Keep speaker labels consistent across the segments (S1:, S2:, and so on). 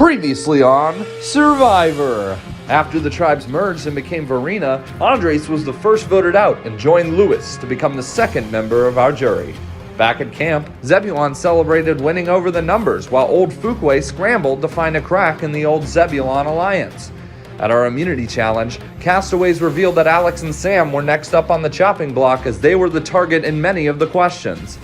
S1: Previously on Survivor. After the tribes merged and became Verena, Andres was the first voted out and joined Lewis to become the second member of our jury. Back at camp, Zebulon celebrated winning over the numbers while old Fuquay scrambled to find a crack in the old Zebulon alliance. At our immunity challenge, castaways revealed that Alex and Sam were next up on the chopping block as they were the target in many of the questions.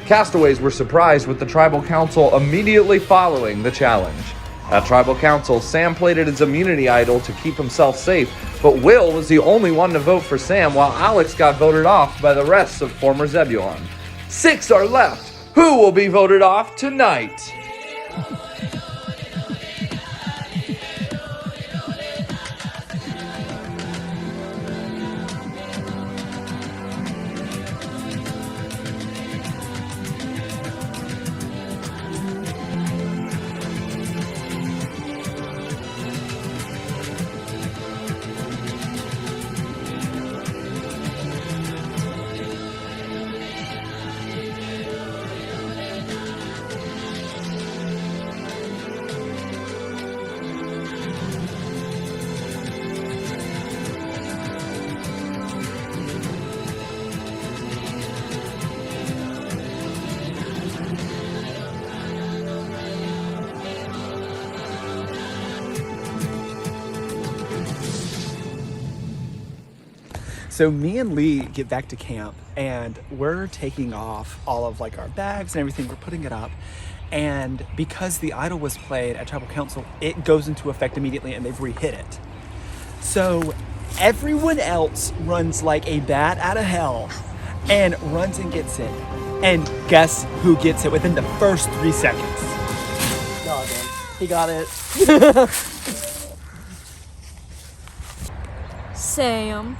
S1: Castaways were surprised with the tribal council immediately following the challenge. At tribal council, Sam played at his immunity idol to keep himself safe, but Will was the only one to vote for Sam while Alex got voted off by the rest of former Zebulon. 6 are left. Who will be voted off tonight?
S2: So me and Lee get back to camp and we're taking off all of like our bags and everything, we're putting it up. And because the idol was played at tribal council, it goes into effect immediately and they've re-hit it. So everyone else runs like a bat out of hell and runs and gets it. And guess who gets it within the first 3 seconds?
S3: God, he got it.
S4: Sam.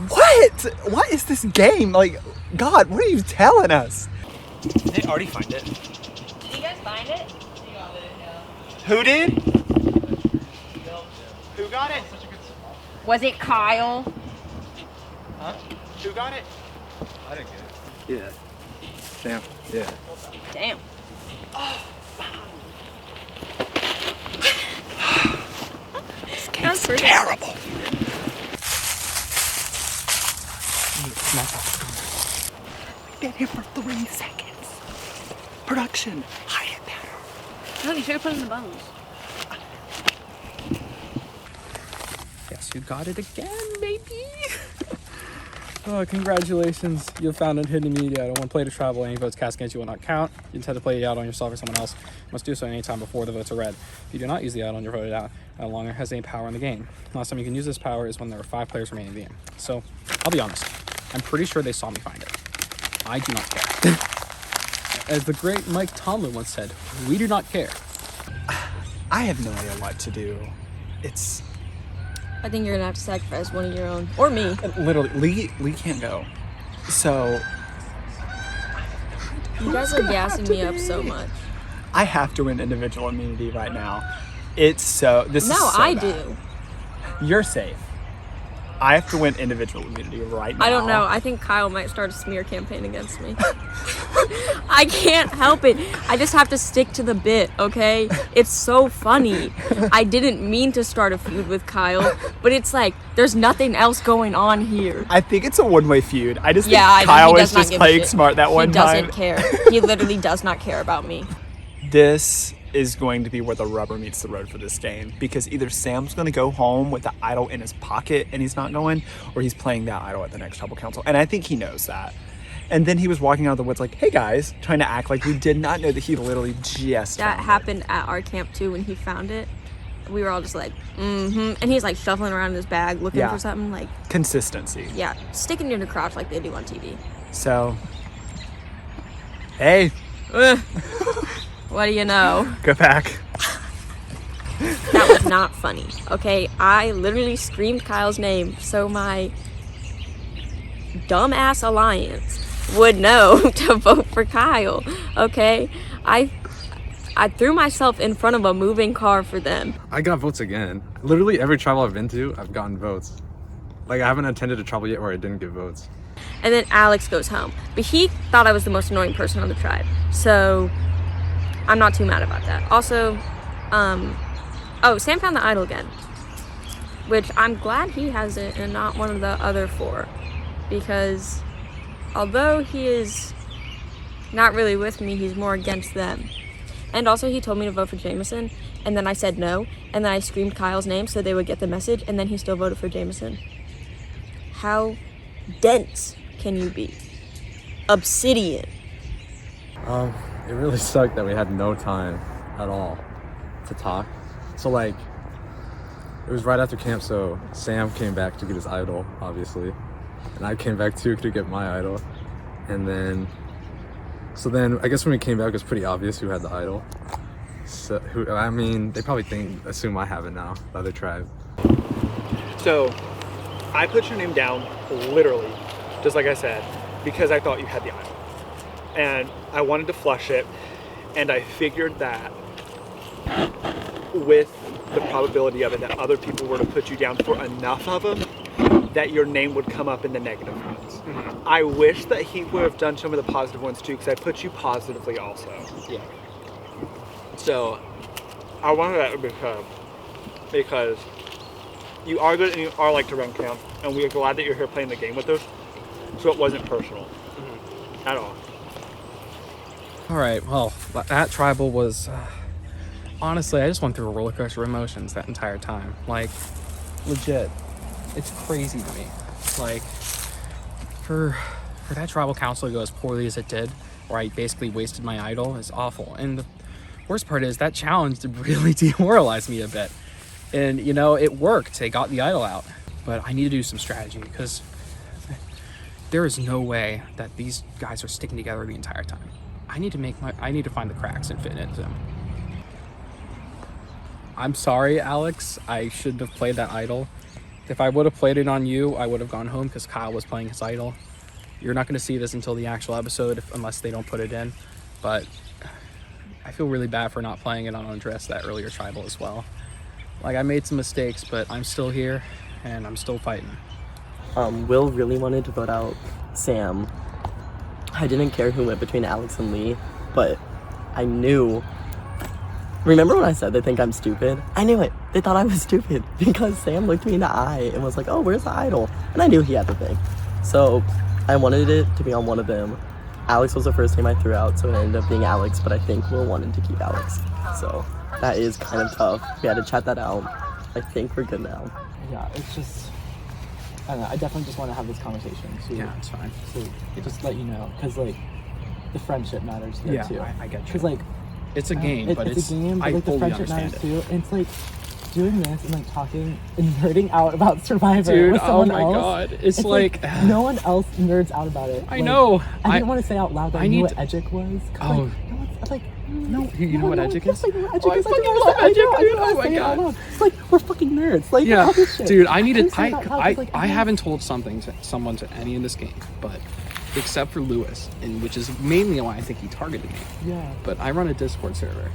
S2: What? What is this game? Like, God, what are you telling us?
S3: Did they already find it?
S4: Did you guys find it?
S2: Who did? Who got it?
S4: Was it Kyle?
S2: Huh? Who got it?
S3: I didn't get it.
S2: Yeah. Sam. Yeah.
S4: Damn.
S2: This game's terrible. We've been here for 3 seconds. Production, hide it better.
S4: No, you should have put it in the bones.
S5: Yes, you got it again, baby. Oh, congratulations. You found a hidden immunity idol. When played to travel, any votes cast against you will not count. You intend to play the idol on yourself or someone else. You must do so any time before the votes are read. If you do not use the idol and you're voted out, no longer has any power in the game. Last time you can use this power is when there are 5 players remaining in the game. So, I'll be honest. I'm pretty sure they saw me find it. I do not care. As the great Mike Tomlin once said, we do not care.
S2: I have no idea what to do.
S4: I think you're gonna have to sacrifice one of your own. Or me.
S2: Literally, Lee can't go. So,
S4: You guys are gassing me up so much.
S2: I have to win individual immunity right now. This is so
S4: I
S2: bad.
S4: do.
S2: You're safe. I have to win individual immunity right now.
S4: I don't know. I think Kyle might start a smear campaign against me. I can't help it. I just have to stick to the bit, okay? It's so funny. I didn't mean to start a feud with Kyle, but it's like, there's nothing else going on here.
S2: I think it's a one-way feud. I just think
S4: I know,
S2: Kyle
S4: he
S2: was
S4: does not
S2: just
S4: give a
S2: playing
S4: shit.
S2: smart that one
S4: He
S2: time.
S4: doesn't care. He literally does not care about me.
S2: This is going to be where the rubber meets the road for this game, because either Sam's going to go home with the idol in his pocket and he's not going, or he's playing that idol at the next tribal council. And I think he knows that. And then he was walking out of the woods like, hey guys, trying to act like we did not know that he literally just
S4: That
S2: found
S4: happened at our camp too when he found it. We were all just like, and he's like shuffling around in his bag looking for something like...
S2: Consistency.
S4: Yeah, sticking in your crotch like they do on TV.
S2: So, hey.
S4: What do you know?
S2: Go back.
S4: That was not funny, okay? I literally screamed Kyle's name so my dumbass alliance would know to vote for Kyle, okay? I threw myself in front of a moving car for them.
S6: I got votes again. Literally every travel I've been to, I've gotten votes. Like, I haven't attended a travel yet where I didn't get votes.
S4: And then Alex goes home. But he thought I was the most annoying person on the tribe. So I'm not too mad about that. Also, Oh, Sam found the idol again, which I'm glad he has it and not one of the other 4, because although he is not really with me, he's more against them. And also he told me to vote for Jameson, and then I said no, and then I screamed Kyle's name so they would get the message, and then he still voted for Jameson. How dense can you be? Obsidian.
S6: It really sucked that we had no time at all to talk. So like, it was right after camp, so Sam came back to get his idol, obviously, and I came back too to get my idol. And then, so then I guess when we came back, it was pretty obvious who had the idol. So I mean, they probably assume I have it now, the other tribe.
S2: So I put your name down literally, just like I said, because I thought you had the idol. And I wanted to flush it, and I figured that with the probability of it that other people were to put you down for enough of them, that your name would come up in the negative ones. Mm-hmm. I wish that he would have done some of the positive ones too, because I put you positively also.
S5: Yeah.
S2: So I wanted that to be heard, because you are good and you are like to run camp, and we are glad that you're here playing the game with us, so it wasn't personal at all.
S5: All right, well, that tribal was, honestly, I just went through a roller coaster of emotions that entire time. Like, legit, it's crazy to me. Like, for that tribal council to go as poorly as it did, where I basically wasted my idol, is awful. And the worst part is that challenge really demoralized me a bit. And, you know, it worked. They got the idol out. But I need to do some strategy, because there is no way that these guys are sticking together the entire time. I need to find the cracks and fit into them. I'm sorry, Alex. I shouldn't have played that idol. If I would have played it on you, I would have gone home because Kyle was playing his idol. You're not going to see this until the actual episode unless they don't put it in. But I feel really bad for not playing it on Andres, that earlier tribal as well. Like, I made some mistakes, but I'm still here and I'm still fighting.
S3: Will really wanted to vote out Sam. I didn't care who went between Alex and Lee, but I knew. Remember when I said they think I'm stupid? I knew it. They thought I was stupid because Sam looked me in the eye and was like, oh, where's the idol? And I knew he had the thing. So I wanted it to be on one of them. Alex was the first name I threw out, so it ended up being Alex, but I think Will wanted to keep Alex. So that is kind of tough. We had to chat that out. I think we're good now.
S7: Yeah, it's just, I don't know, I definitely just want to have this conversation. So,
S5: Yeah, it's fine.
S7: So just let you know, because, like, the friendship matters here, too.
S5: I get you.
S7: Because, like,
S5: It's a game, but
S7: it's a game, but,
S5: I
S7: like, the
S5: fully
S7: friendship
S5: understand
S7: matters,
S5: it.
S7: too. And it's, like, doing this and, like, talking and nerding out about Survivor
S5: Dude,
S7: with
S5: oh
S7: someone
S5: my
S7: else.
S5: God. It's like
S7: no one else nerds out about it.
S5: I
S7: Like,
S5: know.
S7: I didn't want to say out loud that I knew what Edgic was.
S5: Oh.
S7: No,
S5: You know what Edgic is?
S7: Like, what Edgic
S5: Oh, I
S7: is.
S5: fucking
S7: didn't
S5: love
S7: wanna say-
S5: Edgic,
S7: I
S5: dude.
S7: didn't wanna
S5: Oh my
S7: say it out
S5: God.
S7: loud. It's like, we're fucking nerds. Like,
S5: Yeah,
S7: all this shit.
S5: dude, I needed.
S7: couldn't say it out loud, 'cause, like,
S5: I haven't told something to someone to any in this game, but except for Lewis, and which is mainly why I think he targeted me.
S7: Yeah.
S5: But I run a Discord server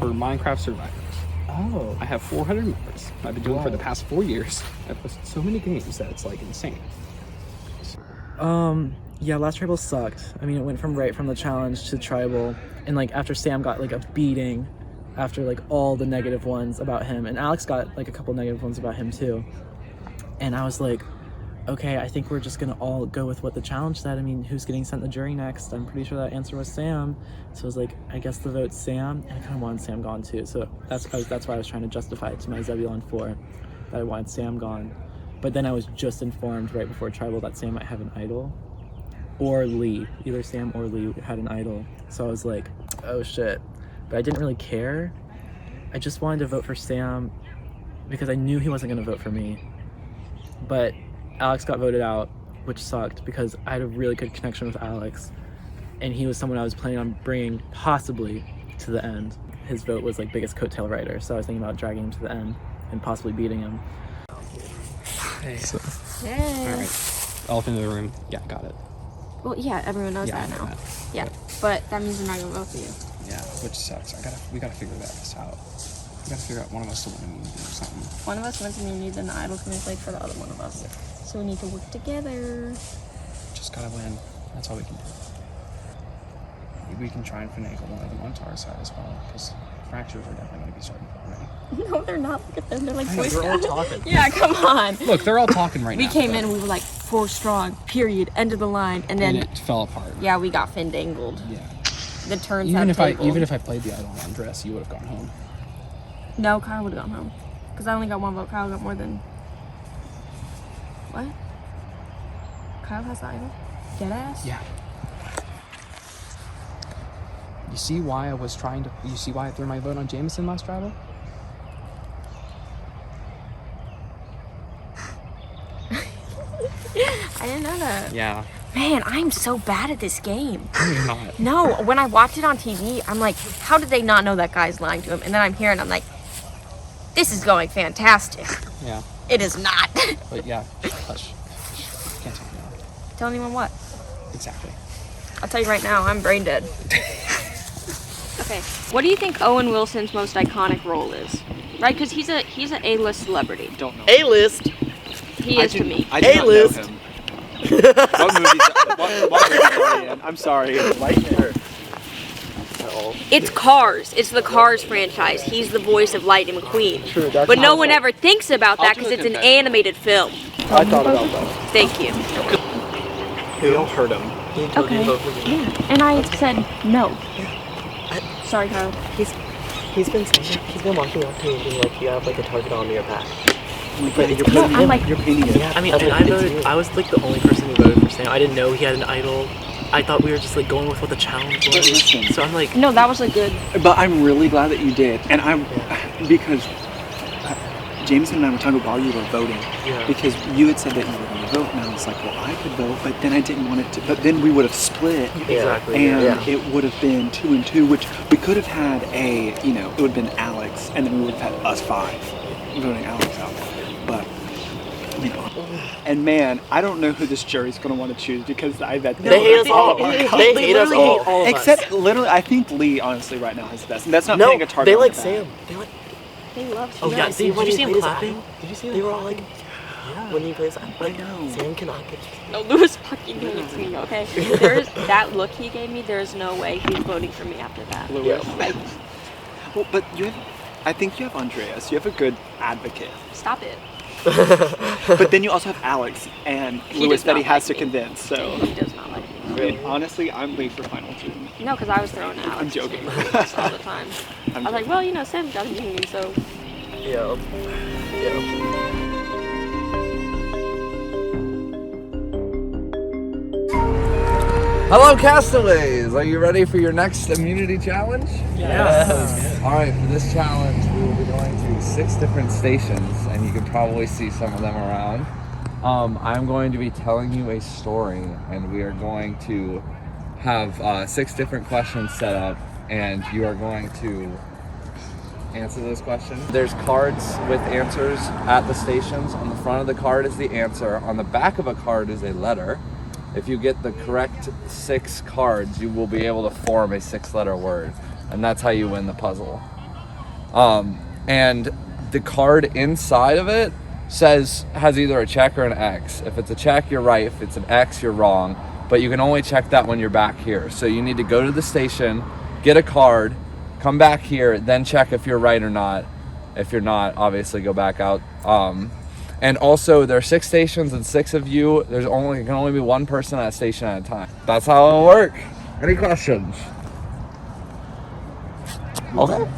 S5: for Minecraft Survivors.
S7: Oh.
S5: I have 400 members. I've been doing it for the
S7: Wow.
S5: past 4 years. I've posted so many games that it's like insane.
S8: Yeah, last tribal sucked. I mean, it went right from the challenge to tribal, and like after Sam got like a beating, after like all the negative ones about him, and Alex got like a couple negative ones about him too. And I was like, okay, I think we're just gonna all go with what the challenge said. I mean, who's getting sent the jury next? I'm pretty sure that answer was Sam. So I was like, I guess the vote's Sam, and I kind of wanted Sam gone too. So that's why I was trying to justify it to my Zebulon 4 that I wanted Sam gone. But then I was just informed right before tribal that Sam might have an idol, or Lee. Either Sam or Lee had an idol. So I was like, oh shit. But I didn't really care. I just wanted to vote for Sam because I knew he wasn't gonna vote for me. But Alex got voted out, which sucked because I had a really good connection with Alex, and he was someone I was planning on bringing possibly to the end. His vote was like biggest coattail rider, so I was thinking about dragging him to the end and possibly beating him.
S5: Hey.
S4: Yay.
S5: All right. Elephant in the room. Yeah, got it.
S4: Well, yeah, everyone knows
S5: Yeah,
S4: that
S5: I know
S4: now.
S5: that.
S4: Yeah, but that means they're not gonna vote for you.
S5: Yeah, which sucks. We gotta figure this out. We gotta figure out one of us to win immunity or something.
S4: One of us wins immunity, then the idol can play for the other one of us. So we need to work together.
S5: Just gotta win. That's all we can do. Maybe we can try and finagle one of them onto our side as well, because fractures are definitely going to be starting to form.
S4: No, they're not. Look at them. They're like Boy
S5: They're all
S4: Scouts.
S5: talking.
S4: Yeah, come on.
S5: Look, they're all talking right
S4: We
S5: now.
S4: came in, we were like 4 strong, period, end of the line, and then
S5: And it fell apart.
S4: yeah, we got findangled.
S5: Yeah.
S4: The turns
S5: Even if
S4: table.
S5: I played the idol on Andres, you would have gone home.
S4: No, Kyle would have gone home. Because I only got 1 vote. Kyle got more than... What? Kyle has the idol? Deadass?
S5: Yeah. You see why I was trying to... You see why I threw my vote on Jameson last tribal?
S4: I didn't know that.
S5: Yeah.
S4: Man, I'm so bad at this game.
S5: You're not.
S4: No, when I watch it on TV, I'm like, how did they not know that guy's lying to him? And then I'm here and I'm like, this is going fantastic.
S5: Yeah.
S4: It is not.
S5: But yeah, hush. Can't tell me now.
S4: Tell anyone what?
S5: Exactly.
S4: I'll tell you right now, I'm brain dead. Okay, what do you think Owen Wilson's most iconic role is? Right, because he's a A-list celebrity.
S2: Don't know.
S3: A-list.
S4: He is to me.
S2: I do not know
S3: A-list.
S2: him. What movie are you in? I'm sorry.
S3: Lightyear.
S4: It's Cars. It's the Cars franchise. He's the voice of Lightning McQueen.
S3: True, that's
S4: But no
S3: awful.
S4: one ever thinks about that
S2: I'll do
S4: because
S2: a
S4: it's an
S2: confession.
S4: animated film.
S3: I thought about that.
S4: Thank you.
S2: We all heard him.
S3: He told you to vote for me.
S4: Yeah, and I said no. Sorry, Kyle.
S3: He's been walking up to me and being like, you have like a target on your back.
S2: But you're
S4: No,
S2: painting
S4: I'm
S2: it.
S4: like,
S2: You're painting it.
S9: I mean,
S3: That's
S9: and
S3: what
S9: I
S3: it's
S9: voted.
S3: you.
S9: I was like the only person who voted for Sam. I didn't know he had an idol. I thought we were just like going with what the challenge
S2: But
S9: was.
S2: listen.
S9: So I'm like,
S4: no, that was a good.
S2: But I'm really glad that you did, and because Jameson and I were talking about while you were voting,
S9: Yeah.
S2: because you had said that you were going to vote, and I was like, well, I could vote, but then I didn't want it to. But then we would have split,
S9: exactly.
S2: and
S3: Yeah.
S2: it would have been 2 and 2, which we could have had it would have been Alex, and then we would have had us 5 voting Alex out. But and man, I don't know who this jury's going to want to choose because I bet
S3: They hate us all.
S2: They
S3: They hate us all.
S9: all of us.
S2: Except literally, I think Lee honestly right now has the best, and that's not
S3: No,
S2: putting a target.
S3: they
S2: on
S3: like
S2: the back.
S3: Sam. They like.
S4: They love.
S9: Oh yeah.
S3: See,
S9: See, did
S3: when
S9: you
S3: he
S9: see him
S3: played his
S9: clapping?
S3: idol?
S9: Did you see him?
S3: They were all like,
S9: Yeah.
S3: when he plays, like,
S2: know.
S3: Sam cannot get.
S4: No, Lewis fucking hates me. Okay, there's that look he gave me. There's no way he's voting for me after that.
S2: Lewis.
S4: Like,
S2: Well, but I think you have Andreas. You have a good advocate.
S4: stop it.
S2: But then you also have Alex and
S4: He
S2: Lewis
S4: does
S2: that he
S4: not
S2: has
S4: like
S2: to
S4: me.
S2: convince. So
S4: He does not like me.
S2: and honestly, I'm Lee for final 2.
S4: No, because I was throwing out.
S2: I'm joking.
S4: all the time. I was like, well, Sam's got to be me, so.
S3: Yeah. Yeah.
S1: Hello, castaways! Are you ready for your next immunity challenge?
S3: Yes.
S1: All right, for this challenge, we will be going to 6 different stations, and you can probably see some of them around. I'm going to be telling you a story, and we are going to have 6 different questions set up, and you are going to answer those questions. There's cards with answers at the stations. On the front of the card is the answer. On the back of a card is a letter. If you get the correct 6 cards, you will be able to form a 6-letter word, and that's how you win the puzzle. And the card inside of it has either a check or an X. If it's a check, you're right. If it's an X, you're wrong. But you can only check that when you're back here. So you need to go to the station, get a card, come back here, then check if you're right or not. If you're not, obviously go back out. And also, there are 6 stations and 6 of you. There can only be 1 person at a station at a time. That's how it'll work. Any questions? Okay.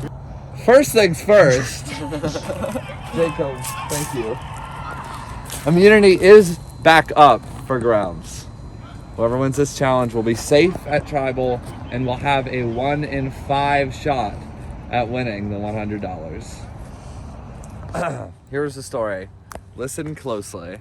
S1: First things first. Jacob, thank you. Immunity is back up for grounds. Whoever wins this challenge will be safe at Tribal and will have a 1 in 5 shot at winning the $100. Here's the story. Listen closely.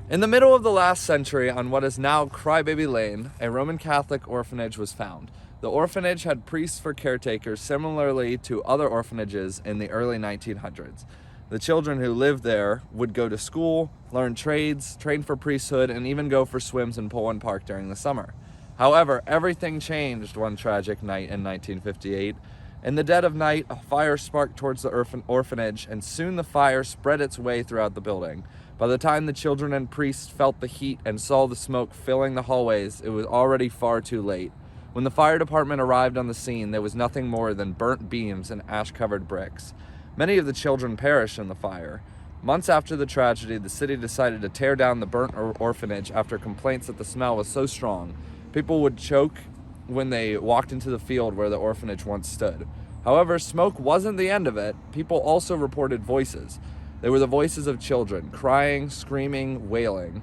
S1: In the middle of the last century, on what is now Crybaby Lane, a Roman Catholic orphanage was found. The orphanage had priests for caretakers, similarly to other orphanages in the early 1900s. The children who lived there would go to school, learn trades, train for priesthood, and even go for swims in Poland Park during the summer. However, everything changed one tragic night in 1958. In the dead of night, a fire sparked towards the orphanage, and soon the fire spread its way throughout the building. By the time the children and priests felt the heat and saw the smoke filling the hallways, it was already far too late. When the fire department arrived on the scene, there was nothing more than burnt beams and ash-covered bricks. Many of the children perished in the fire. Months after the tragedy, the city decided to tear down the burnt orphanage after complaints that the smell was so strong. People would choke when they walked into the field where the orphanage once stood. However, smoke wasn't the end of it. People also reported voices. They were the voices of children, crying, screaming, wailing.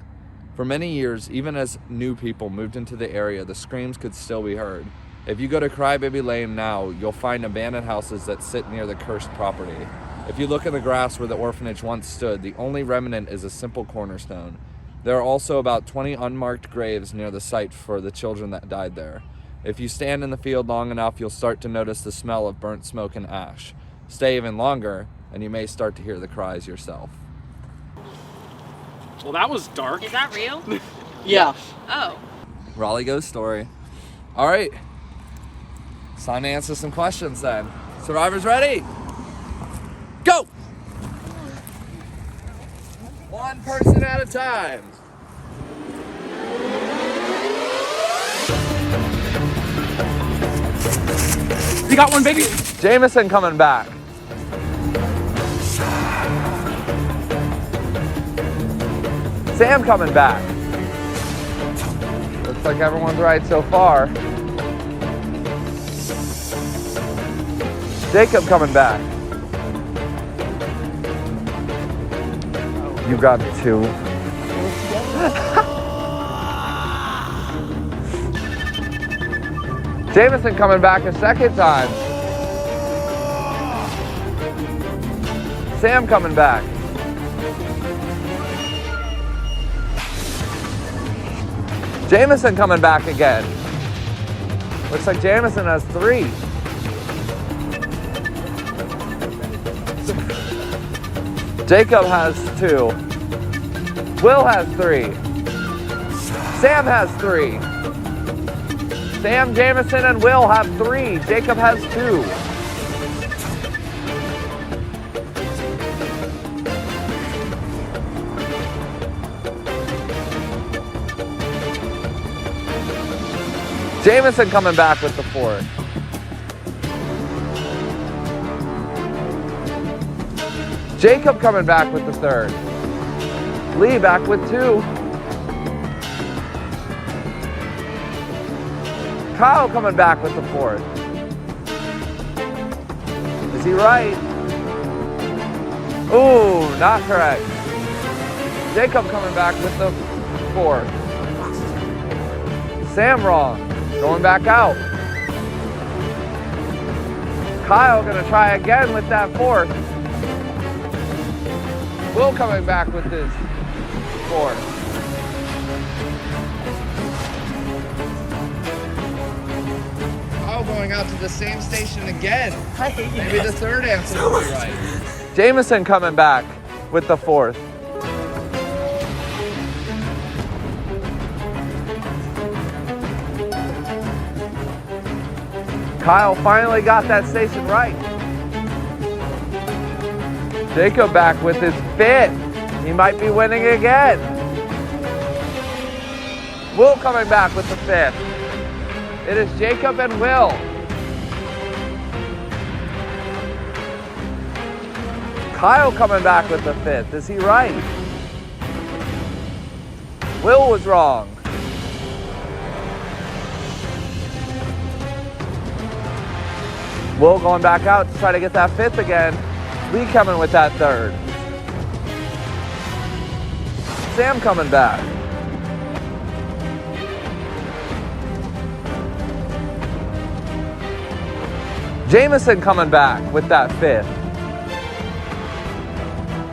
S1: For many years, even as new people moved into the area, the screams could still be heard. If you go to Crybaby Lane now, you'll find abandoned houses that sit near the cursed property. If you look in the grass where the orphanage once stood, the only remnant is a simple cornerstone. There are also about 20 unmarked graves near the site for the children that died there. If you stand in the field long enough, you'll start to notice the smell of burnt smoke and ash. Stay even longer, and you may start to hear the cries yourself.
S5: Well, that was dark.
S4: Is that real?
S3: Yeah.
S4: Oh.
S1: Raleigh Ghost Story. All right. It's time to answer some questions then. Survivors ready? Go! One person at a time.
S5: You got one, baby.
S1: Jameson coming back. Sam coming back. Looks like everyone's right so far. Jacob coming back. You got 2. Jameson coming back a second time. Sam coming back. Jameson coming back again. Looks like Jameson has 3. Jacob has 2. Will has 3. Sam has 3. Sam, Jameson, and Will have 3. Jacob has 2. Jameson coming back with the 4th. Jacob coming back with the 3rd. Lee back with 2. Kyle coming back with the 4th. Is he right? Ooh, not correct. Jacob coming back with the 4th. Sam wrong. Going back out. Kyle gonna try again with that 4th. Will coming back with his 4th. Kyle going out to the same station again. Maybe the 3rd answer will be right. Jameson coming back with the 4th. Kyle finally got that station right. Jacob back with his 5th. He might be winning again. Will coming back with the 5th. It is Jacob and Will. Kyle coming back with the 5th. Is he right? Will was wrong. Will going back out to try to get that 5th again. Lee coming with that 3rd. Sam coming back. Jameson coming back with that 5th.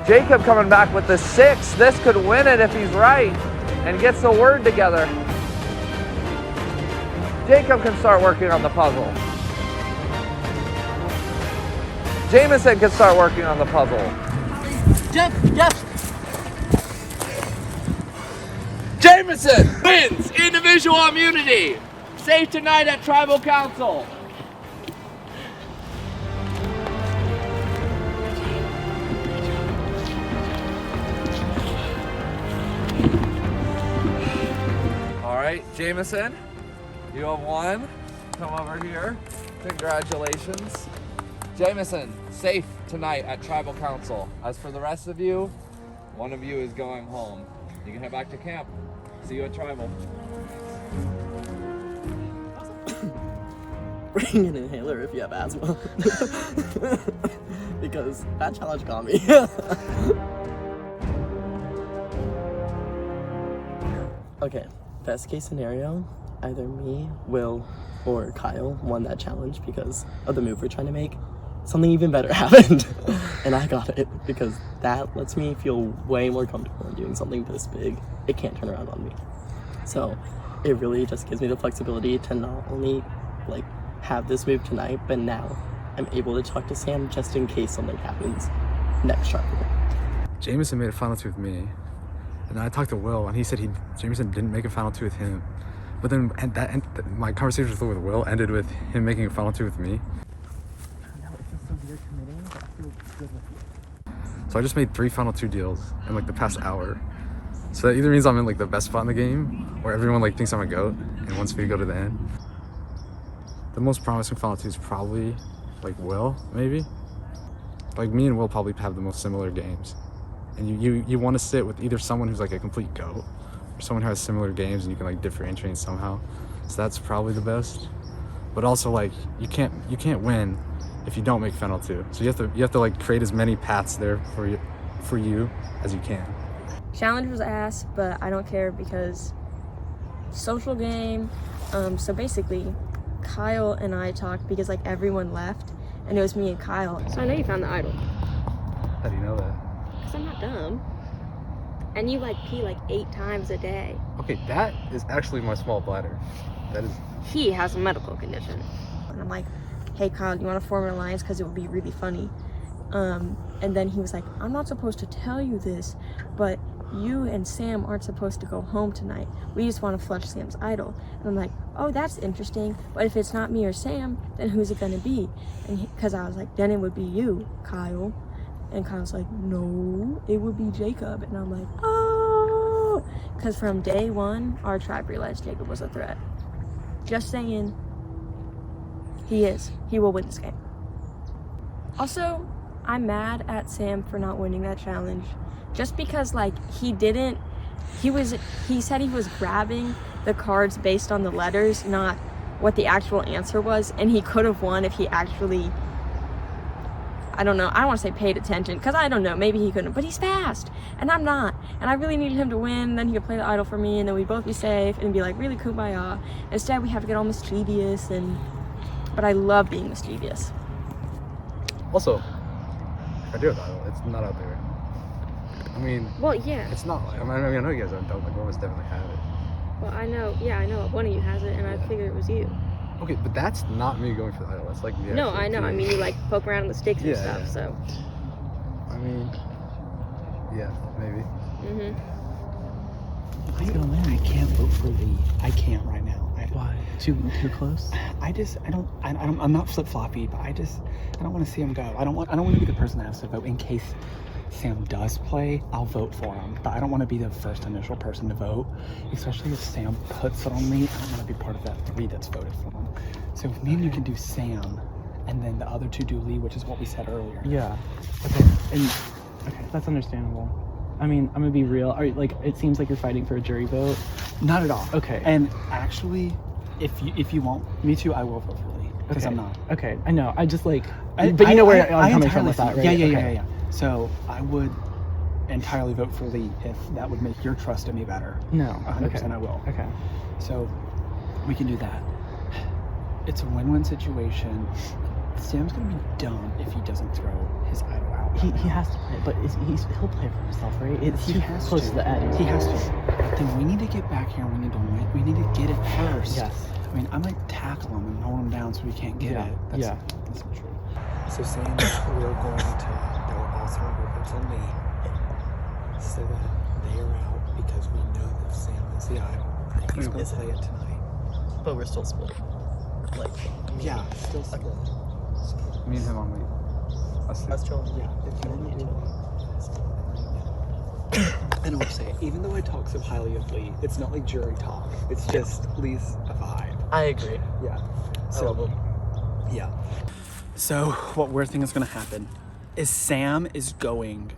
S1: Jacob coming back with the 6th. This could win it if he's right and gets the word together. Jacob can start working on the puzzle. Jameson can start working on the puzzle.
S7: Jeff!
S1: Jameson wins individual immunity. Safe tonight at Tribal Council. All right, Jameson, you have won come over here. Congratulations. Jameson, safe tonight at Tribal Council. As for the rest of you, one of you is going home. You can head back to camp. See you at Tribal.
S3: Bring an inhaler if you have asthma. Because that challenge got me. Okay, best case scenario, either me, Will, or Kyle won that challenge because of the move we're trying to make. Something even better happened, and I got it because that lets me feel way more comfortable in doing something this big. It can't turn around on me. So it really just gives me the flexibility to not only like have this move tonight, but now I'm able to talk to Sam just in case something happens next tribal.
S6: Jameson made a final 2 with me, and I talked to Will, and he said Jameson didn't make a final 2 with him. But then my conversation with Will ended with him making a final 2 with me. So I just made 3 final 2 deals in like the past hour. So that either means I'm in like the best spot in the game, or everyone like thinks I'm a GOAT and wants me to go to the end. The most promising final 2 is probably like Will, maybe. Like me and Will probably have the most similar games. And you want to sit with either someone who's like a complete GOAT or someone who has similar games and you can like differentiate somehow. So that's probably the best. But also like you can't win if you don't make final 2. So you have to like create as many paths there for you as you can.
S4: Challenge was ass, but I don't care because social game. So basically, Kyle and I talked because like everyone left, and it was me and Kyle. So I know you found the idol.
S6: How do you know that?
S4: Cause I'm not dumb. And you like pee like 8 times a day.
S6: Okay, that is actually my small bladder. That is.
S4: He has a medical condition. And I'm like, hey Kyle, do you want to form an alliance? Because it would be really funny. And then he was like, I'm not supposed to tell you this, but you and Sam aren't supposed to go home tonight. We just want to flush Sam's idol. And I'm like, oh, that's interesting. But if it's not me or Sam, then who's it going to be? And because I was like, then it would be you, Kyle. And Kyle's like, no, it would be Jacob. And I'm like, oh. Because from day 1, our tribe realized Jacob was a threat. Just saying. He is. He will win this game. Also, I'm mad at Sam for not winning that challenge. Just because, like, he said he was grabbing the cards based on the letters, not what the actual answer was. And he could have won if he actually, I don't know, I don't want to say paid attention, because I don't know, maybe he couldn't, but he's fast, and I'm not. And I really needed him to win, then he could play the idol for me, and then we'd both be safe, and be like, really kumbaya. Instead, we have to get all mischievous, but I love being mischievous.
S6: Also, if I do have the idol, it's not out there. I mean,
S4: Well, yeah.
S6: it's not like, I know you guys don't, like, one of us definitely have it.
S4: Well, I know one of you has it, and I figured it was you.
S6: Okay, but that's not me going for the idol. That's like the
S4: No,
S6: actual
S4: I know. I
S6: team.
S4: mean, you like poke around the sticks and
S6: Yeah,
S4: stuff,
S6: yeah.
S4: so.
S6: I mean, yeah, maybe.
S2: I can't vote for Lee. I can't right now.
S8: Why? Too close?
S2: I'm not flip-floppy, but I don't want to see him go. I don't want to be the person that has to vote in case Sam does play. I'll vote for him, but I don't want to be the first initial person to vote, especially if Sam puts it on me. I don't want to be part of that 3 that's voted for him. So if me and you can do Sam, and then the other 2 do Lee, which is what we said earlier.
S8: Yeah. Okay, that's understandable. I mean, I'm gonna be real. Like, it seems like you're fighting for a jury vote.
S2: Not at all.
S8: Okay.
S2: And actually, if you want me to, I will vote for Lee, because I'm not.
S8: Okay, I know. I just like, but you know where I'm coming from with that, right?
S2: Yeah. So I would entirely vote for Lee if that would make your trust in me better.
S8: No.
S2: 100% I will.
S8: Okay.
S2: So we can do that. It's a win-win situation. Sam's gonna be dumb if he doesn't throw his idol out.
S8: He has to play, but he'll play for himself, right?
S2: He has
S8: close to the end.
S2: He has to. Then we need to get back here and we need to win. We need to get it first.
S8: Yes.
S2: I mean, I might tackle him and hold him down so he can't get it. That's not true. So Sam, we're going to throw all 3 weapons on me so that they are out because we know that Sam is the idol. He's going to play it tonight.
S3: But we're still split. Like,
S2: Yeah, still split.
S6: Me and him on lead.
S3: Us chilling.
S2: Yeah, if you want to do And I'll say, even though I talk so highly of Lee, it's not like jury talk. It's just Lee's a vibe.
S3: I agree.
S2: Yeah. So, yeah. So what we're thinking is going to happen is Sam is going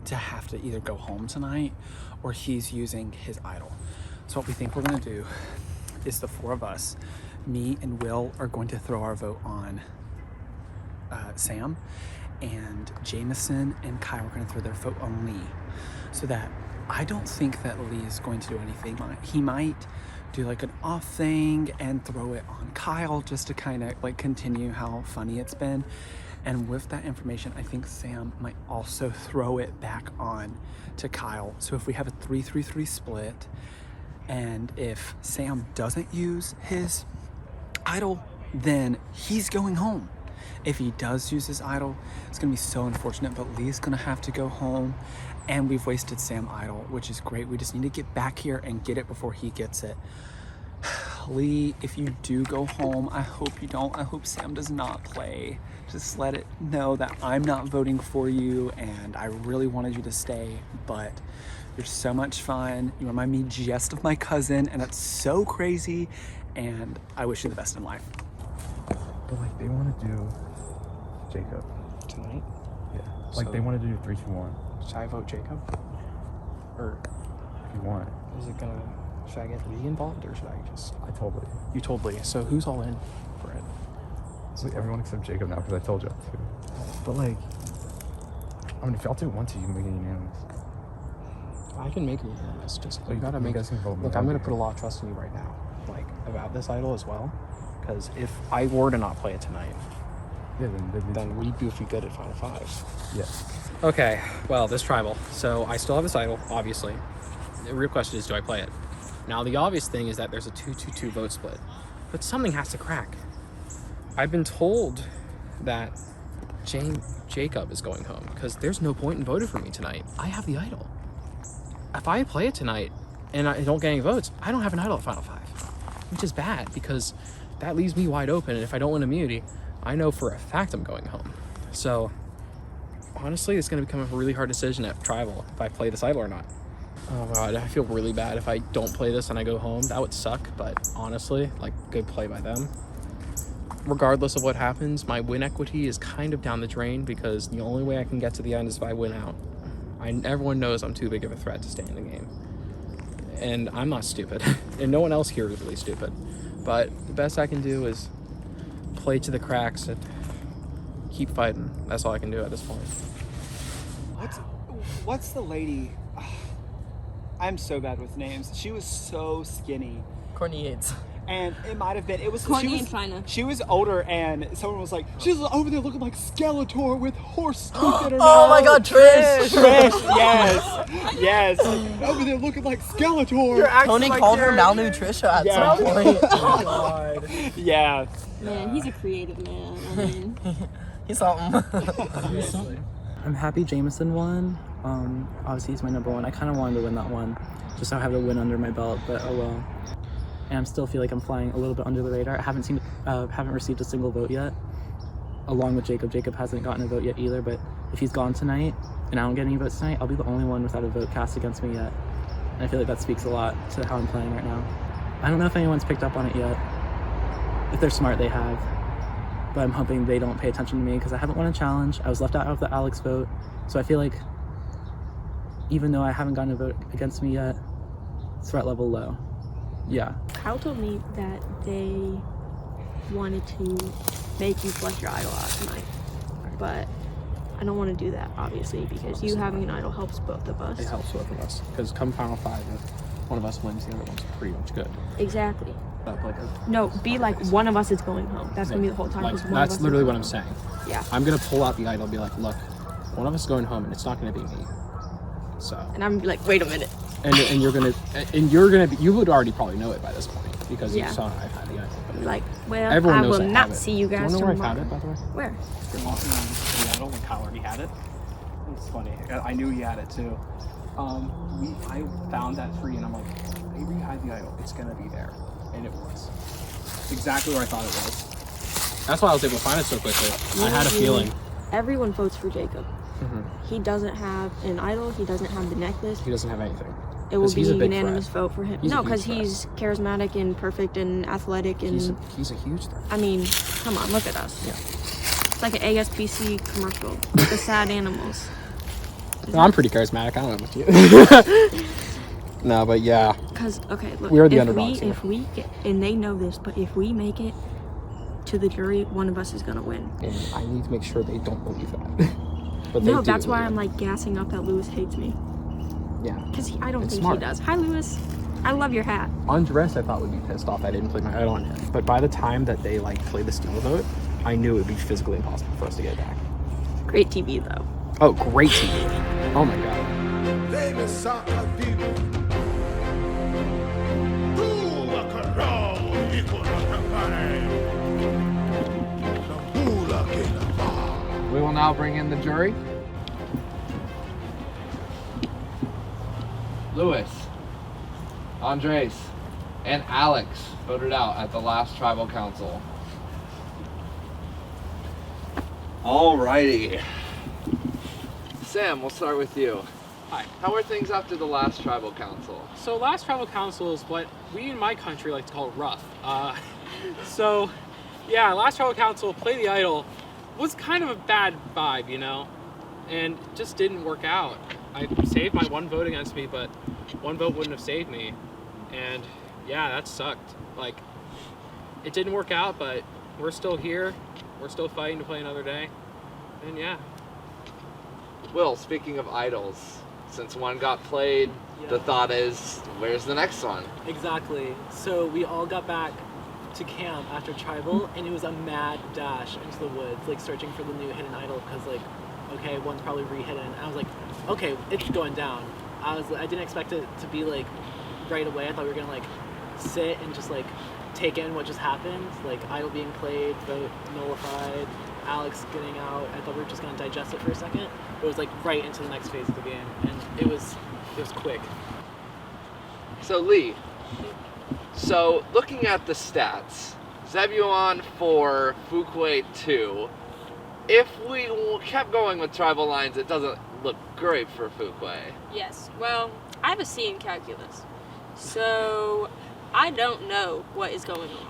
S2: to have to either go home tonight or he's using his idol. So what we think we're going to do is the four of us, me and Will, are going to throw our vote on Sam, and Jameson and Kai are going to throw their vote on Lee, so that I don't think that Lee is going to do anything. He might do like an off thing and throw it on Kyle just to kind of like continue how funny it's been. And with that information, I think Sam might also throw it back on to Kyle. So if we have a 3-3-3 split, and if Sam doesn't use his idol, then he's going home. If he does use his idol, it's gonna be so unfortunate, but Lee's gonna have to go home, and we've wasted Sam idol, which is great. We just need to get back here and get it before he gets it. Lee, if you do go home, I hope you don't. I hope Sam does not play. Just let it know that I'm not voting for you, and I really wanted you to stay, but you're so much fun. You remind me just of my cousin, and that's so crazy, and I wish you the best in life.
S6: But like they want to do Jacob
S5: Tonight?
S6: Yeah. Like they want to do 3-2-1.
S5: Should I vote Jacob? Or
S6: If you want.
S5: should I get Lee involved, or should I just...
S6: I told Lee.
S5: You told Lee, so who's all in for it?
S6: It's like everyone except Jacob now because I told you to. But like, I mean, if y'all two want to, you can make it unanimous.
S5: I can make it unanimous, just
S6: So
S5: you gotta make
S6: guys can vote me
S5: Look,
S6: out.
S5: I'm gonna put a lot of trust in you right now, like, about this idol as well, because if I were to not play it tonight,
S6: Yeah,
S5: then we'd be good at Final Five.
S6: Yeah.
S5: Okay, well, this tribal. So I still have this idol, obviously. The real question is, do I play it? Now, the obvious thing is that there's a 2-2-2 vote split, but something has to crack. I've been told that Jacob is going home because there's no point in voting for me tonight. I have the idol. If I play it tonight and I don't get any votes, I don't have an idol at Final Five, which is bad because that leaves me wide open. And if I don't win immunity, I know for a fact I'm going home. So honestly, it's going to become a really hard decision at Tribal if I play this idol or not. Oh god, I feel really bad if I don't play this and I go home. That would suck, but honestly, like, good play by them. Regardless of what happens, my win equity is kind of down the drain because the only way I can get to the end is if I win out. Everyone knows I'm too big of a threat to stay in the game. And I'm not stupid. And no one else here is really stupid. But the best I can do is play to the cracks and keep fighting. That's all I can do at this point.
S2: What's the lady? I'm so bad with names. She was so skinny.
S3: Courtney Yates.
S2: And it might have been,
S4: Courtney in China.
S2: She was older, and someone was like, she's over there looking like Skeletor with horse teeth in her
S3: Oh my god, Trish!
S2: Trish, yes. Over there looking like Skeletor.
S3: Tony called her malnutrition at some point. Oh god.
S2: Yeah.
S4: Man, he's a creative man. I mean,
S3: He's something. I'm happy Jameson won. Obviously he's my number one. I kind of wanted to win that one, just so I have the win under my belt, but oh well. And I still feel like I'm flying a little bit under the radar. I haven't received a single vote yet, along with Jacob. Jacob hasn't gotten a vote yet either, but if he's gone tonight and I don't get any votes tonight, I'll be the only one without a vote cast against me yet. And I feel like that speaks a lot to how I'm playing right now. I don't know if anyone's picked up on it yet. If they're smart, they have. But I'm hoping they don't pay attention to me because I haven't won a challenge. I was left out of the Alex vote. So I feel like even though I haven't gotten a vote against me yet, threat level low. Yeah.
S4: Kyle told me that they wanted to make you flush your idol out tonight, but I don't want to do that, obviously, because you having an idol helps both of us.
S5: It helps both of us, because come Final Five, if one of us wins, the other one's pretty much good.
S4: Exactly.
S5: Like
S4: No, be like one of us is going home. That's gonna be the whole time.
S5: like,
S4: is one
S5: that's
S4: of us
S5: literally
S4: is
S5: what
S4: going
S5: I'm saying.
S4: home. Yeah.
S5: I'm gonna pull out the idol and be like, look, one of us is going home, and it's not gonna be me. So.
S4: And I'm gonna be like, wait a minute.
S5: And you would already probably know it by this point because you saw I've had the idol.
S4: Like, well,
S5: Everyone
S4: I
S5: knows
S4: will
S5: I
S4: not
S5: have it.
S4: see you guys
S5: Do you want to know where
S4: tomorrow.
S5: I found it, by the way?
S4: Where?
S2: The idol when Kyle already had it. It's funny. I knew he had it too. I found that tree and I'm like, maybe he had the idol. It's gonna be there, and it was. It's exactly where I thought it was.
S5: That's why I was able to find it so quickly. I had a feeling.
S4: Everyone votes for Jacob.
S5: Mm-hmm.
S4: He doesn't have an idol. He doesn't have the necklace.
S5: He doesn't have anything.
S4: it will
S5: 'Cause
S4: be
S5: he's
S4: a
S5: a big
S4: unanimous
S5: threat.
S4: vote for him.
S5: He's a
S4: No,
S5: huge
S4: because
S5: threat.
S4: he's charismatic and perfect and athletic and
S5: He's a huge threat.
S4: I mean, come on, look at us.
S5: Yeah.
S4: It's like an ASPC commercial. The sad animals.
S5: No, I'm pretty charismatic. I don't know about you. No, but yeah.
S4: Because okay, look,
S5: We are the
S4: if
S5: underdogs here.
S4: if we get, and they know this, but if we make it to the jury, one of us is gonna win.
S5: And I need to make sure they don't believe that. But they
S4: No,
S5: do.
S4: that's why I'm like gassing up that Lewis hates me.
S5: Yeah.
S4: Because I don't
S5: It's
S4: think
S5: smart.
S4: he does. Hi, Lewis. I love your hat.
S5: Andres, I thought would be pissed off I didn't play my idol on him. But by the time that they like played the steal vote, I knew it would be physically impossible for us to get it back.
S4: Great TV though.
S5: Oh, great TV. Oh my god.
S1: We will now bring in the jury. Lewis, Andres, and Alex voted out at the last tribal council. Alrighty. Sam, we'll start with you.
S5: Hi.
S1: How are things after the last tribal council?
S5: So last tribal council is what we in my country like to call rough. So yeah, last tribal council, Play the Idol, was kind of a bad vibe, you know? And it just didn't work out. I saved my one vote against me, but one vote wouldn't have saved me. And yeah, that sucked. Like, it didn't work out, but we're still here. We're still fighting to play another day. And yeah.
S1: Will, speaking of idols, since one got played, the thought is, where's the next one?
S8: Exactly. So we all got back to camp after tribal, and it was a mad dash into the woods, like searching for the new hidden idol. Because like, okay, one's probably re-hidden. I was like, okay, it's going down. I didn't expect it to be like right away. I thought we were gonna like sit and just like take in what just happened, like idol being played, vote nullified, Alex getting out. I thought we were just gonna digest it for a second. It was like right into the next phase of the game, and it was quick.
S1: So Lee, so looking at the stats, Zebulon 4, Fuquay 2. If we kept going with tribal lines, it doesn't look great for Fuquay.
S4: Yes. Well, I have a C in calculus, so I don't know what is going on.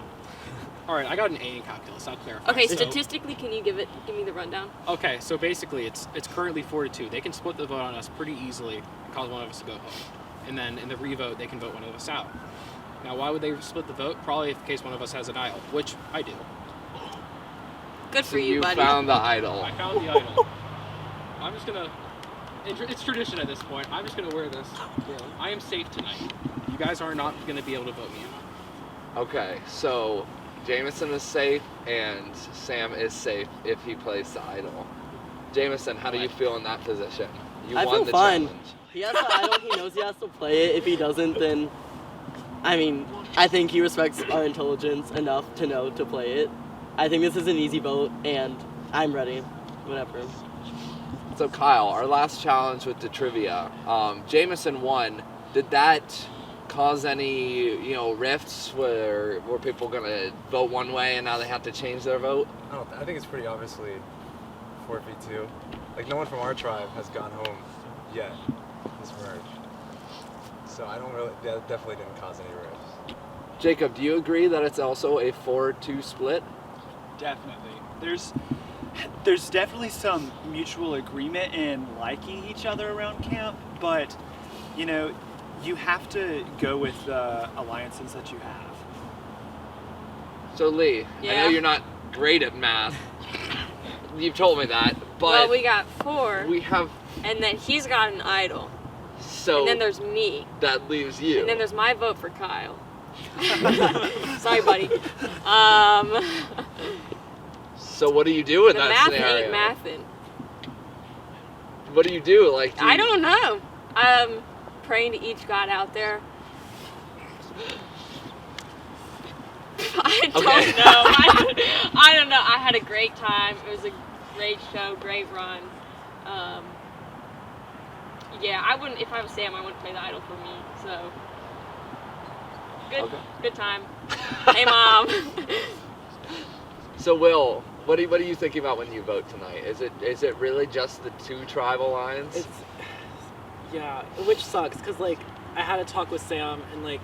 S5: All right, I got an A in calculus. I'll clarify.
S4: Okay,
S5: So-
S4: statistically, can you give me the rundown?
S5: Okay, so basically it's currently 4-2. They can split the vote on us pretty easily and cause one of us to go home. And then in the revote, they can vote one of us out. Now, why would they split the vote? Probably in case one of us has an idol, which I do.
S4: Good
S1: So
S4: for you, buddy.
S1: found the idol.
S5: I found the idol. I'm just gonna... It's tradition at this point. I'm just gonna wear this. I am safe tonight. You guys are not gonna be able to vote me out.
S1: Okay, so Jameson is safe and Sam is safe if he plays the idol. Jameson, how do you feel in that position? You
S3: I
S1: won
S3: feel
S1: the
S3: fine.
S1: challenge.
S3: He has the idol, he knows he has to play it. If he doesn't, then, I mean, I think he respects our intelligence enough to know to play it. I think this is an easy vote, and I'm ready. Whatever.
S1: So Kyle, our last challenge with the trivia, Jameson won. Did that cause any, rifts where were people gonna vote one way and now they have to change their vote?
S6: I think it's pretty obviously 4v2. Like, no one from our tribe has gone home yet this merge. So that definitely didn't cause any rifts.
S1: Jacob, do you agree that it's also a 4-2 split?
S2: Definitely. There's definitely some mutual agreement in liking each other around camp, but you have to go with the alliances that you have.
S1: So Lee, I know
S4: Yeah?
S1: you're not great at math. You've told me that, but
S4: Well, we got 4,
S1: we have,
S4: and then he's got an idol,
S1: so
S4: and then there's me,
S1: that leaves you.
S4: and then there's my vote for Kyle. Sorry, buddy.
S1: So what do you do in
S4: The
S1: that
S4: math
S1: scenario?
S4: ain't mathin'.
S1: What do you do? Like,
S4: I don't know. Praying to each god out there. I don't
S1: Okay.
S4: know. I don't know. I had a great time. It was a great show, great run. Yeah, I wouldn't. If I was Sam, I wouldn't play the idol for me. So good time. Hey, Mom.
S1: So Will, what are you thinking about when you vote tonight? Is it really just the 2 tribal lines?
S3: Yeah, which sucks, because, like,
S8: I had a talk with Sam, and like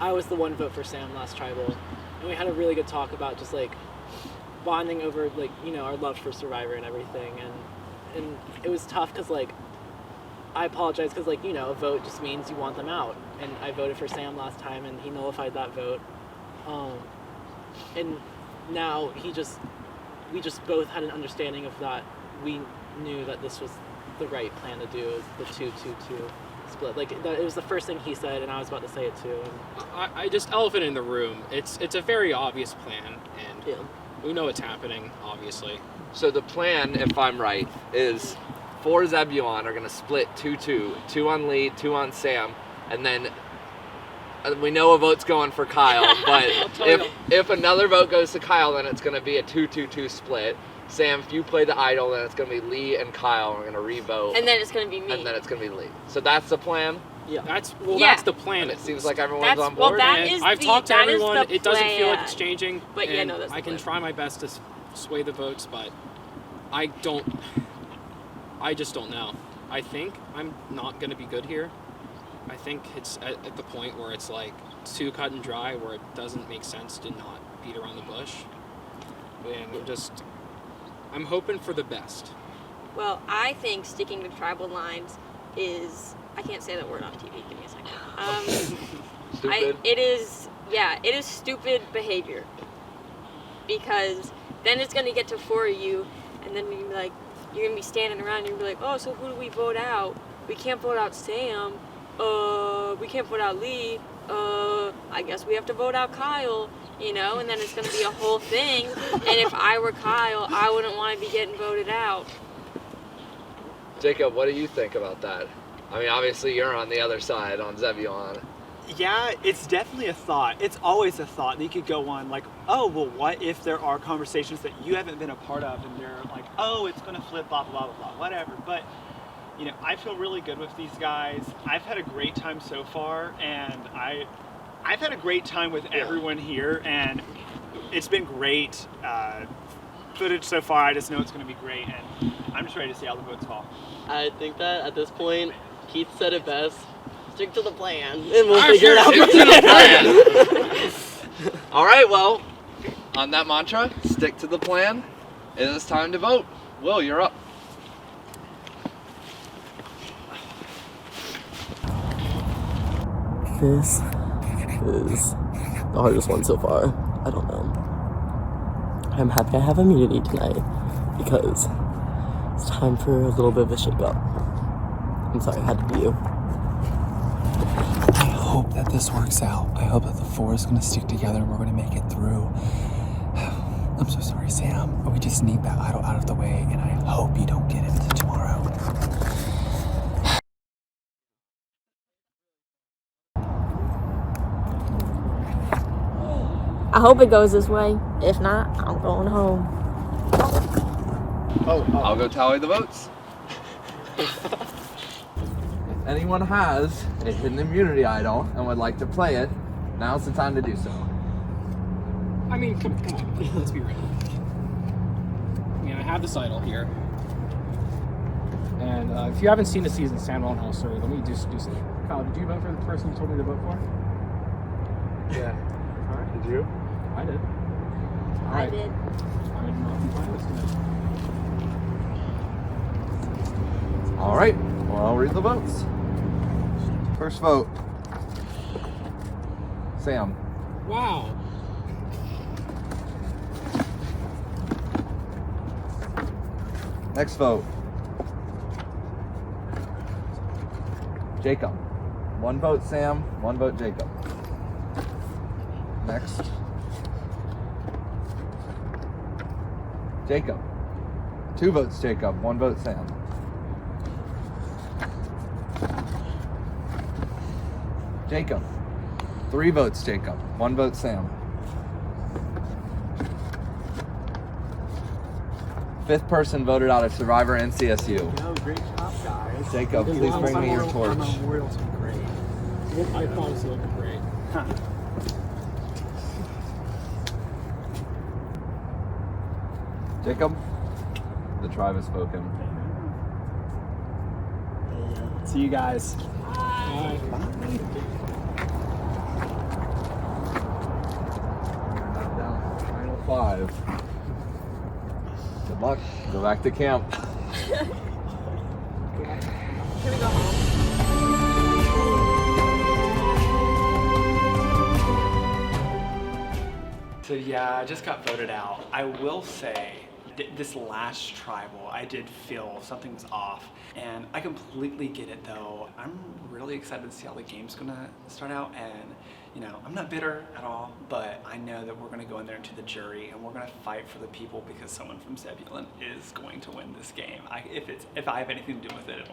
S8: I was the one vote for Sam last tribal, and we had a really good talk about just like bonding over like, you know, our love for Survivor and everything, and it was tough because like I apologize because like, you know, a vote just means you want them out, and I voted for Sam last time and he nullified that vote, and now we just both had an understanding of that. We knew that this was the right plan to do, is the 2-2-2 split. Like it was the first thing he said, and I was about to say it too. And
S5: I just elephant in the room. It's a very obvious plan, and
S3: Yeah.
S5: we know what's happening, obviously.
S1: So the plan, if I'm right, is 4 Zebulon are going to split 2-2. 2 on Lee, 2 on Sam, and then we know a vote's going for Kyle, but if another vote goes to Kyle, then it's going to be a 2-2-2 split. Sam, if you play the idol, then it's going to be Lee and Kyle. We're going to re-vote.
S4: And then it's going to be me.
S1: And then it's going to be Lee. So that's the plan.
S3: Yeah.
S5: That's the plan.
S1: And it seems like everyone's on
S4: well,
S1: board.
S4: that
S5: And
S4: is
S5: I've
S4: the-
S5: talked to
S4: that is
S5: everyone.
S4: the
S5: It doesn't feel like
S4: plan.
S5: it's changing.
S4: But yeah,
S5: and
S4: no, that's the
S5: I can
S4: plan.
S5: try my best to sway the votes, but I just don't know. I think I'm not going to be good here. I think it's at the point where it's like too cut and dry, where it doesn't make sense to not beat around the bush. And I'm hoping for the best.
S4: Well, I think sticking to tribal lines is... I can't say that word on TV. Give me a second.
S1: Stupid.
S4: It is stupid behavior. Because then it's going to get to 4 of you, and then you're going to be standing around and you're going to be like, oh, so who do we vote out? We can't vote out Sam. We can't vote out Lee. I guess we have to vote out Kyle, you know? And then it's going to be a whole thing. And if I were Kyle, I wouldn't want to be getting voted out.
S1: Jacob, what do you think about that? I mean, obviously you're on the other side, on Zebulon.
S2: Yeah, it's definitely a thought. It's always a thought that you could go on like, oh, well, what if there are conversations that you haven't been a part of and they're like, oh, it's going to flip, blah, blah, blah, blah, whatever. But, you know, I feel really good with these guys. I've had a great time so far, and I've had a great time with everyone here, and it's been great. Footage so far, I just know it's going to be great, and I'm just ready to see how the votes fall.
S3: I think that at this point, Keith said it best. Stick to the plan, and we'll figure it out.
S1: All right, well, on that mantra, stick to the plan. It is time to vote. Will, you're up.
S3: This is the hardest one so far. I don't know. I'm happy I have immunity tonight because it's time for a little bit of a shake-up. I'm sorry, it had to be you.
S2: I hope that this works out. I hope that the 4 is going to stick together and we're going to make it through. I'm so sorry, Sam. We just need that idol out of the way, and I hope you don't get into tomorrow.
S4: I hope it goes this way. If not, I'm going home.
S1: I'll go tally the votes. If anyone has a hidden immunity idol and would like to play it, now's the time to do so.
S5: I mean, come on. Let's be real. I mean, I have this idol here. And if you haven't seen the season, San Juan Hill story, let me do something. Kyle, did you vote for the person you told me to vote for?
S6: Yeah.
S5: All right.
S6: Did you?
S5: I did. All
S4: I
S5: right.
S4: did.
S5: I'm not compliant tonight.
S1: All right, well, I'll read the votes. First vote, Sam.
S5: Wow.
S1: Next vote, Jacob. 1 vote Sam, 1 vote Jacob. Next, Jacob. 2 votes Jacob, 1 vote Sam. Jacob. 3 votes Jacob, 1 vote Sam. 5th person voted out of Survivor NCSU.
S2: Oh, great job, guys.
S1: Jacob, please bring me your torch.
S2: Memorials are great.
S5: I promise you look great.
S1: Jacob, the tribe has spoken.
S2: See you guys.
S4: Bye.
S6: Final 5. Good luck. Go back to camp.
S4: Can we go home?
S2: So yeah, I just got voted out. I will say, this last tribal, I did feel something was off, and I completely get it though. I'm really excited to see how the game's gonna start out, and you know, I'm not bitter at all, but I know that we're gonna go in there into the jury, and we're gonna fight for the people because someone from Zebulon is going to win this game. If I have anything to do with it,